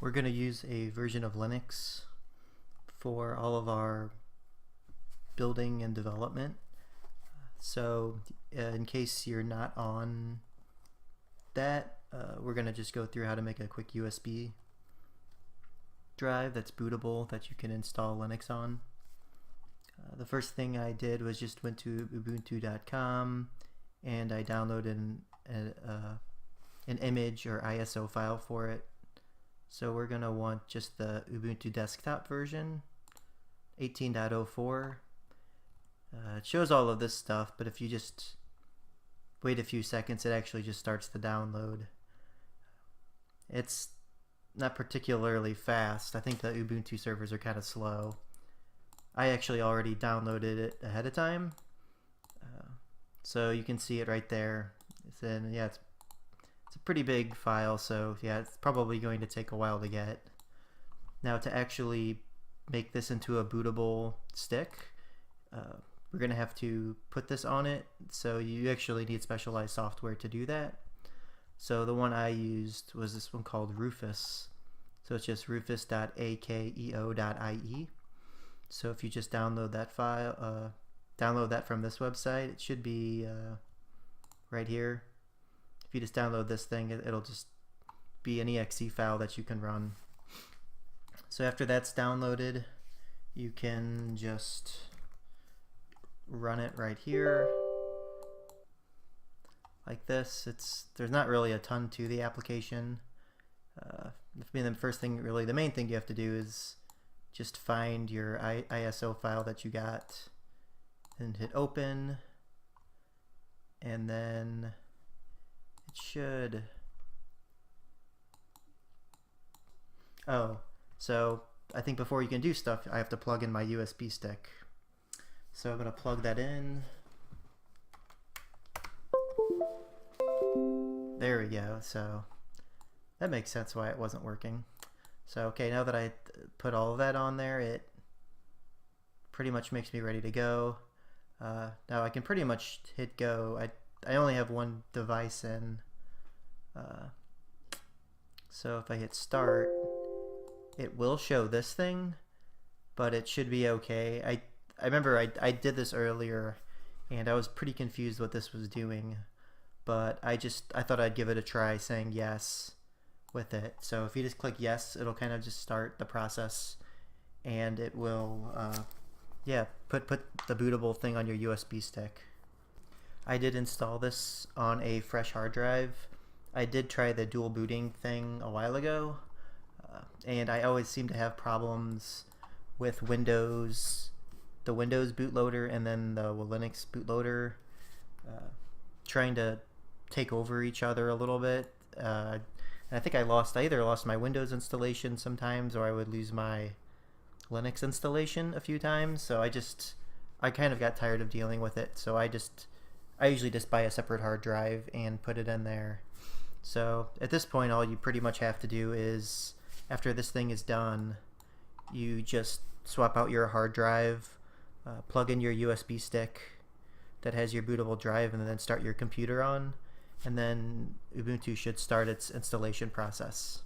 We're going to use a version of Linux for all of our building and development. So in case you're not on that, we're going to just go through how to make a quick USB drive that's bootable that you can install Linux on. The first thing I did was just went to ubuntu.com and I downloaded an image or ISO file for it. So we're going to want just the Ubuntu desktop version, 18.04. It shows all of this stuff, but if you just wait a few seconds, it actually just starts the download. It's not particularly fast. I think the Ubuntu servers are kind of slow. I actually already downloaded it ahead of time, so you can see it right there. It's a pretty big file, so yeah, it's probably going to take a while to get. Now, to actually make this into a bootable stick, we're going to have to put this on it, so you actually need specialized software to do that. So the one I used was this one called Rufus. So it's just rufus.akeo.ie. So if you just download that file, download that from this website, it should be right here. If you just download this thing, it'll just be an exe file that you can run. So after that's downloaded, you can just run it right here like this. There's not really a ton to the application. The main thing you have to do is just find your ISO file that you got and hit open, and then it should... so I think before you can do stuff, I have to plug in my USB stick. So I'm going to plug that in. There we go. So that makes sense why it wasn't working. So okay, now that I put all of that on there, it pretty much makes me ready to go. Now I can pretty much hit go. I only have one device in. So if I hit start, it will show this thing, but it should be okay. I remember I did this earlier and I was pretty confused what this was doing, but I thought I'd give it a try saying yes with it. So if you just click yes, it'll kind of just start the process, and it will put the bootable thing on your USB stick. I did install this on a fresh hard drive. I did try the dual booting thing a while ago, and I always seem to have problems with Windows, the Windows bootloader and then the Linux bootloader trying to take over each other a little bit. I think I either lost my Windows installation sometimes, or I would lose my Linux installation a few times. So I kind of got tired of dealing with it. So I usually just buy a separate hard drive and put it in there. So at this point, all you pretty much have to do is, after this thing is done, you just swap out your hard drive, plug in your USB stick that has your bootable drive, and then start your computer on. And then Ubuntu should start its installation process.